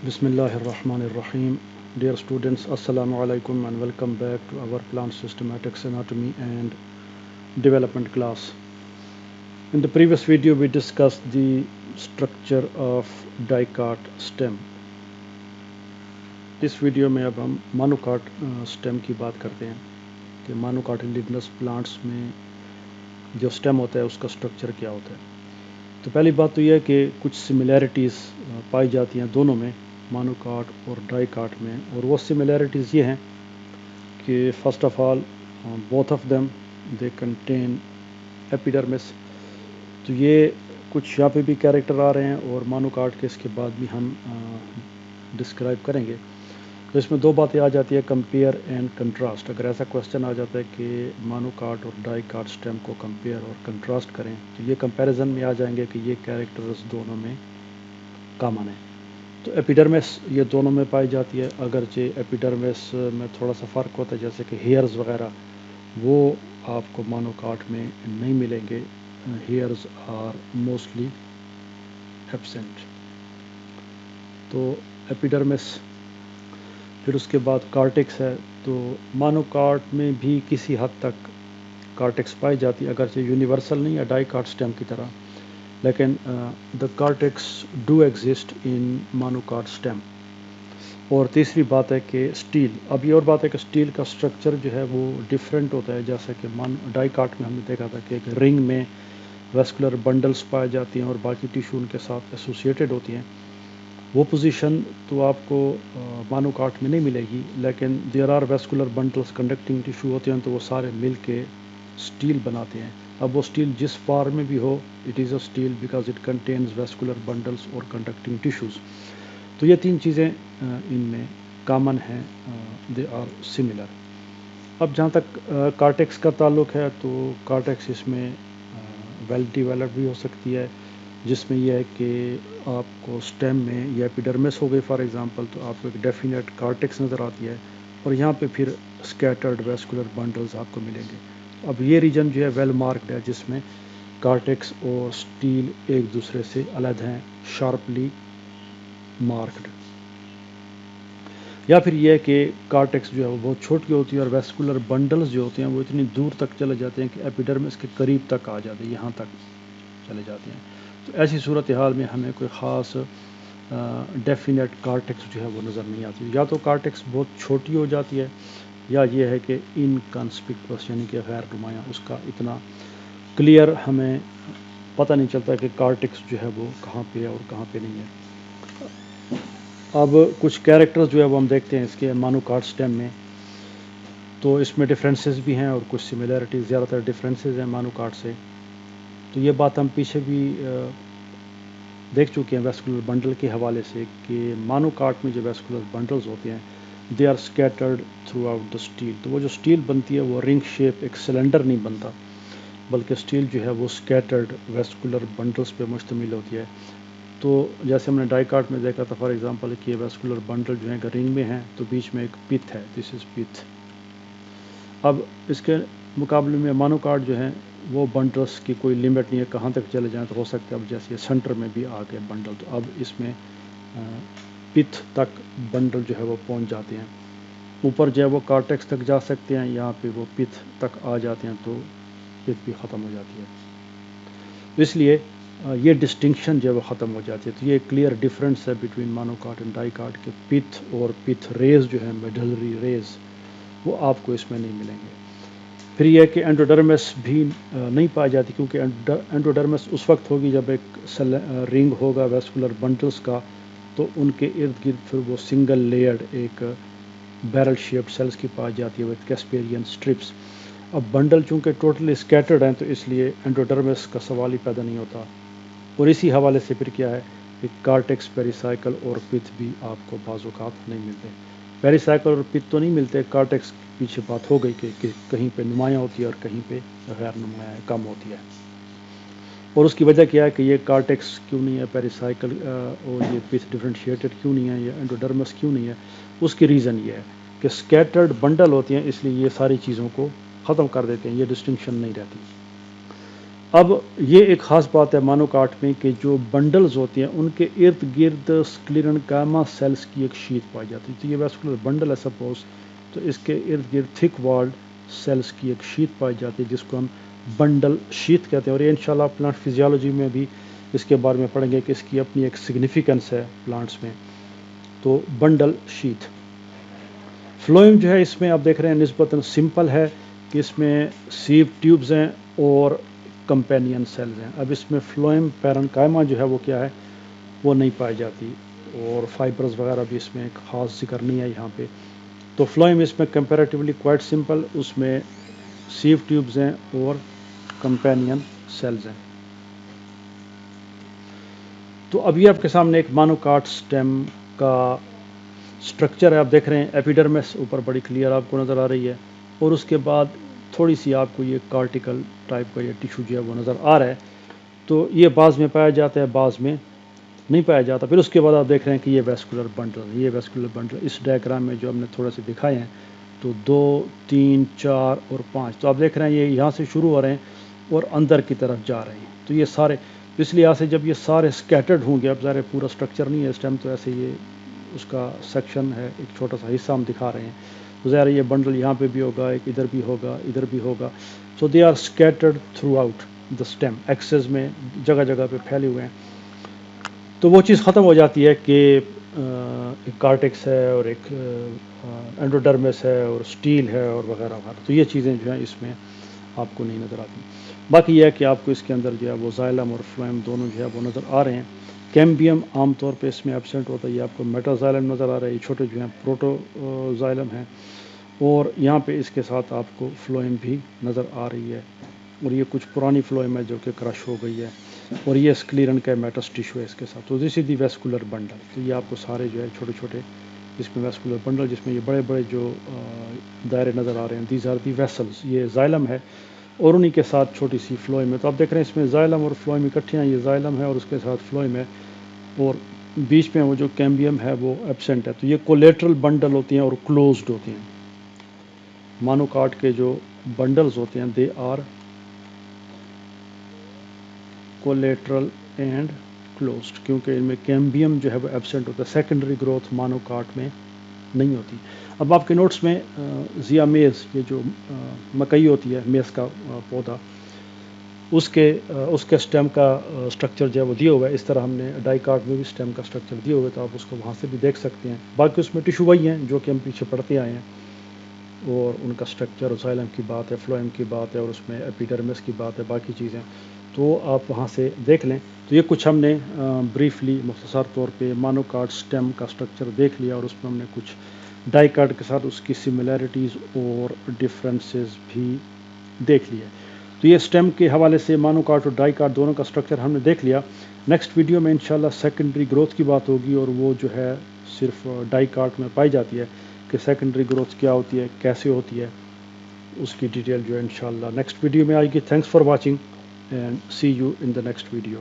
بسم اللہ الرحمن الرحیم. Dear students, Assalamu alaikum and welcome back to our plant systematics anatomy and development class. In the previous video we discussed the structure of dicot stem. اس video میں اب ہم مانوکاٹ stem کی بات کرتے ہیں کہ مانوکاٹیلیڈنس پلانٹس میں جو stem ہوتا ہے اس کا structure کیا ہوتا ہے. تو پہلی بات تو یہ ہے کہ کچھ سملیرٹیز پائی جاتی ہیں دونوں میں، مانوکاٹ اور ڈائی کاٹ میں، اور وہ سملیرٹیز یہ ہیں کہ first of all both of them they contain epidermis. تو یہ کچھ یہاں پہ بھی کیریکٹر آ رہے ہیں اور مانوکاٹ کے اس کے بعد بھی ہم ڈسکرائب کریں گے. تو اس میں دو باتیں آ جاتی ہے، کمپیئر اینڈ کنٹراسٹ. اگر ایسا کوشچن آ جاتا ہے کہ مانوکاٹ اور ڈائی کاٹ سٹیم کو کمپیئر اور کنٹراسٹ کریں تو یہ کمپیریزن میں آ جائیں گے کہ یہ کیریکٹرز دونوں میں کامن ہیں. تو ایپیڈرمس یہ دونوں میں پائی جاتی ہے، اگرچہ ایپیڈرمس میں تھوڑا سا فرق ہوتا ہے، جیسے کہ ہیئرز وغیرہ وہ آپ کو مانوکاٹ میں نہیں ملیں گے. Hairs are mostly absent. تو ایپیڈرمس، پھر اس کے بعد کارٹیکس ہے. تو مانوکاٹ میں بھی کسی حد تک کارٹیکس پائی جاتی ہے، اگرچہ یونیورسل نہیں ہے ڈائی کاٹ سٹیم کی طرح، لیکن the cortex do exist in monocot stem. اور تیسری بات ہے کہ سٹیل، اب یہ اور بات ہے کہ سٹیل کا سٹرکچر جو ہے وہ ڈیفرنٹ ہوتا ہے. جیسا کہ ڈائی کاٹ میں ہم نے دیکھا تھا کہ ایک رنگ میں ویسکولر بنڈلز پائے جاتی ہیں اور باقی ٹیشو ان کے ساتھ ایسوسیٹڈ ہوتی ہیں. وہ پوزیشن تو آپ کو مانوکاٹ میں نہیں ملے گی، لیکن there are vascular bundles conducting tissue ہوتے ہیں تو وہ سارے مل کے سٹیل بناتے ہیں. اب وہ سٹیل جس فارم میں بھی ہو، it is a stele because it contains vascular bundles اور کنڈکٹنگ ٹیشوز. تو یہ تین چیزیں ان میں کامن ہیں، دے آر سملر. اب جہاں تک کارٹیکس کا تعلق ہے تو کارٹیکس اس میں ویل ڈیولپ بھی ہو سکتی ہے، جس میں یہ ہے کہ آپ کو سٹیم میں یا ایپیڈرمس ہو گئی فار ایگزامپل تو آپ کو ایک ڈیفینیٹ کارٹیکس نظر آتی ہے، اور یہاں پہ پھر اسکیٹرڈ ویسکولر بنڈلز آپ کو ملیں گے. اب یہ ریجن جو ہے ویل مارکڈ ہے، جس میں کارٹیکس اور سٹیل ایک دوسرے سے الگ ہیں، شارپلی مارکڈ. یا پھر یہ ہے کہ کارٹیکس جو ہے وہ بہت چھوٹی ہوتی ہے اور ویسکولر بنڈلز جو ہوتے ہیں وہ اتنی دور تک چلے جاتے ہیں کہ ایپیڈرمس کے قریب تک آ جاتے ہیں، یہاں تک چلے جاتے ہیں. تو ایسی صورتحال میں ہمیں کوئی خاص ڈیفینیٹ کارٹیکس جو ہے وہ نظر نہیں آتی. یا تو کارٹیکس بہت چھوٹی ہو جاتی ہے، یا یہ ہے کہ انکانسپیکوس یعنی کہ غیر نمایاں، اس کا اتنا کلیئر ہمیں پتہ نہیں چلتا کہ کارٹیکس جو ہے وہ کہاں پہ ہے اور کہاں پہ نہیں ہے. اب کچھ کیریکٹرز جو ہے وہ ہم دیکھتے ہیں اس کے مانوکاٹ سٹیم میں. تو اس میں ڈفرینسز بھی ہیں اور کچھ سملیرٹیز، زیادہ تر ڈفرینسز ہیں مانوکاٹ سے. تو یہ بات ہم پیچھے بھی دیکھ چکے ہیں ویسکولر بنڈل کے حوالے سے کہ مانوکاٹ میں جو ویسکولر بنڈلز ہوتے ہیں they are scattered throughout the stele. تو وہ جو سٹیل بنتی ہے وہ رنگ شیپ ایک سلنڈر نہیں بنتا، بلکہ سٹیل جو ہے وہ اسکیٹرڈ ویسکولر بنڈلز پہ مشتمل ہوتی ہے. تو جیسے ہم نے ڈائی کاٹ میں دیکھا تھا فار ایگزامپل کہ ویسکولر بنڈل جو ہیں رنگ میں ہیں تو بیچ میں ایک پتھ ہے، دس از پتھ. اب اس کے مقابلے میں مانوکاٹ جو ہیں وہ بنڈلس کی کوئی لمٹ نہیں ہے، کہاں تک چلے جائیں تو ہو سکتا ہے. اب جیسے سینٹر میں بھی آ گئے بنڈل تو اب اس میں پتھ تک بنڈل جو ہے وہ پہنچ جاتے ہیں. اوپر جو ہے وہ کارٹیکس تک جا سکتے ہیں، یہاں پہ وہ پتھ تک آ جاتے ہیں تو پتھ بھی ختم ہو جاتی ہے. اس لیے یہ ڈسٹنکشن جو ہے وہ ختم ہو جاتی ہے. تو یہ کلیئر ڈفرینس ہے بٹوین مانوکاٹ اینڈ ڈائی کاٹ کے پتھ اور پتھ ریز جو ہیں میڈلری ریز وہ آپ کو اس میں نہیں ملیں گے. پھر یہ ہے کہ اینڈوڈرمس بھی نہیں پائی جاتی، کیونکہ اینڈوڈرمس اس وقت ہوگی جب ایک رنگ ہوگا ویسکولر بنڈلز کا، تو ان کے ارد گرد پھر وہ سنگل لیئرڈ ایک بیرل شیپڈ سیلز کی پائی جاتی ہے وتھ کیسپیرین سٹرپس. اب بنڈل چونکہ ٹوٹلی اسکیٹرڈ ہیں تو اس لیے اینڈوڈرمس کا سوال ہی پیدا نہیں ہوتا. اور اسی حوالے سے پھر کیا ہے کہ کارٹیکس، پیریسائیکل اور پتھ بھی آپ کو بعض اوقات نہیں ملتے. پیریسائیکل اور پتھ تو نہیں ملتے، کارٹیکس پیچھے بات ہو گئی کہ کہیں پہ نمایاں ہوتی ہے اور کہیں پہ غیر نمایاں کم ہوتی ہے. اور اس کی وجہ کیا ہے کہ یہ کارٹیکس کیوں نہیں ہے، پیریسائیکل اور یہ پتھ ڈفرینشیٹڈ کیوں نہیں ہے، یا اینڈوڈرمس کیوں نہیں ہے. اس کی ریزن یہ ہے کہ اسکیٹرڈ بنڈل ہوتی ہیں، اس لیے یہ ساری چیزوں کو ختم کر دیتے ہیں، یہ ڈسٹنکشن نہیں رہتی. اب یہ ایک خاص بات ہے مانوکاٹ میں کہ جو بنڈلز ہوتے ہیں ان کے ارد گرد سکلیرنکائما سیلز کی ایک شیٹ پائی جاتی ہے. تو یہ ویسکولر بنڈل ہے سپوز، تو اس کے ارد گرد تھک والڈ سیلز کی ایک شیٹ پائی جاتی ہے جس کو ہم بنڈل شیٹ کہتے ہیں. اور یہ انشاءاللہ پلانٹ فزیالوجی میں بھی اس کے بارے میں پڑھیں گے کہ اس کی اپنی ایک سگنیفیکنس ہے پلانٹس میں. تو بنڈل شیٹ فلوئم جو ہے اس میں آپ دیکھ رہے ہیں نسبتاً سمپل ہے کہ اس میں سیو ٹیوبز ہیں اور کمپینین سیلز ہیں. اب اس میں فلوئم پیرنکائما جو ہے وہ کیا ہے، وہ نہیں پائی جاتی، اور فائبرز وغیرہ بھی اس میں ایک خاص ذکر نہیں ہے یہاں پہ. تو فلوئم اس میں کمپیریٹیولی کوائٹ سمپل، اس میں سیو ٹیوبز ہیں اور کمپینین سیلز ہیں. تو ابھی آپ کے سامنے ایک مانوکاٹ سٹیم کا سٹرکچر ہے. آپ دیکھ رہے ہیں ایپیڈرمس اوپر بڑی کلیئر آپ کو نظر آ رہی ہے، اور اس کے بعد تھوڑی سی آپ کو یہ کارٹیکل ٹائپ کا یہ ٹیشو جو ہے وہ نظر آ رہا ہے. تو یہ بعض میں پایا جاتا ہے، بعض میں نہیں پایا جاتا. پھر اس کے بعد آپ دیکھ رہے ہیں کہ یہ ویسکولر بنڈل، یہ ویسکولر بنڈل اس ڈائیگرام میں جو ہم نے تھوڑے سے دکھائے ہیں، تو 2 3 4 اور 5. تو آپ دیکھ رہے ہیں یہ یہاں سے شروع ہو رہے ہیں اور اندر کی طرف جا رہے ہیں. تو یہ سارے اس لحاظ سے جب یہ سارے سکیٹرڈ ہوں گے، اب ظاہر پورا سٹرکچر نہیں ہے اس ٹائم، تو ایسے یہ اس کا سیکشن ہے، ایک چھوٹا سا حصہ ہم دکھا رہے ہیں. تو ظاہر یہ بنڈل یہاں پہ بھی ہوگا، ایک ادھر بھی ہوگا، ادھر بھی ہوگا. So they are scattered throughout the stem, ایکسز میں جگہ جگہ پہ پھیلے ہوئے ہیں. تو وہ چیز ختم ہو جاتی ہے کہ ایک کارٹیکس ہے اور ایک اینڈوڈرمس ہے اور سٹیل ہے اور وغیرہ وغیرہ. تو یہ چیزیں جو ہیں اس میں آپ کو نہیں نظر آتی. باقی یہ ہے کہ آپ کو اس کے اندر جو ہے وہ زائلم اور فلوئم دونوں جو ہے وہ نظر آ رہے ہیں. کیمبیم عام طور پہ اس میں ایبسنٹ ہوتا ہے. یہ آپ کو میٹا زائلم نظر آ رہا ہے، یہ چھوٹے جو ہیں پروٹو زائلم ہیں، اور یہاں پہ اس کے ساتھ آپ کو فلوئم بھی نظر آ رہی ہے. اور یہ کچھ پرانی فلوئم ہے جو کہ کرش ہو گئی ہے، اور یہ اسکلیرن کا میٹس ٹیشو ہے اس کے ساتھ. تو دس از دی ویسکولر بنڈل. تو یہ آپ کو سارے جو ہے چھوٹے چھوٹے اس میں ویسکولر بنڈل، جس میں یہ بڑے بڑے جو دائرے نظر آ رہے ہیں، دیز آر دی ویسلز. یہ زائلم ہے اور انہی کے ساتھ چھوٹی سی فلوئم ہے. تو آپ دیکھ رہے ہیں اس میں زائلم اور فلوئم اکٹھے ہیں. یہ زائلم ہے اور اس کے ساتھ فلوئم ہے، اور بیچ میں وہ جو کیمبیم ہے وہ ایبسنٹ ہے. تو یہ کولیٹرل بنڈل ہوتی ہیں اور کلوزڈ ہوتی ہیں. مانوکاٹ کے جو بنڈلز ہوتے ہیں they are collateral and closed, کیونکہ ان میں کیمبیم جو ہے وہ ایبسنٹ ہوتا ہے. سیکنڈری گروتھ مانوکاٹ میں نہیں ہوتی. اب آپ کے نوٹس میں زیا میز، یہ جو مکئی ہوتی ہے، میز کا پودا، اس کے سٹیم کا سٹرکچر جو ہے وہ دیا ہوا ہے. اس طرح ہم نے ڈائی کارڈ میں بھی سٹیم کا سٹرکچر دیا ہوا ہے، تو آپ اس کو وہاں سے بھی دیکھ سکتے ہیں. باقی اس میں ٹیشو وہی ہیں جو کہ ہم پیچھے پڑھتے آئے ہیں، اور ان کا سٹرکچر، زائلم کی بات ہے، فلوئم کی بات ہے، اور اس میں ایپیڈرمس کی بات ہے، باقی چیزیں تو آپ وہاں سے دیکھ لیں. تو یہ کچھ ہم نے بریفلی مختصر طور پہ مانوکاٹ سٹیم کا سٹرکچر دیکھ لیا، اور اس میں ہم نے کچھ ڈائی کارڈ کے ساتھ اس کی سملیرٹیز اور ڈفرینسز بھی دیکھ لیے. تو یہ سٹیم کے حوالے سے مانوکاٹ اور ڈائی کارڈ دونوں کا سٹرکچر ہم نے دیکھ لیا. نیکسٹ ویڈیو میں انشاءاللہ سیکنڈری گروتھ کی بات ہوگی، اور وہ جو ہے صرف ڈائی کارڈ میں پائی جاتی ہے کہ سیکنڈری گروتھ کیا ہوتی ہے، کیسے ہوتی ہے، اس کی ڈیٹیل جو ہے انشاءاللہ نیکسٹ ویڈیو میں آئے گی. Thanks for watching and see you in the next video.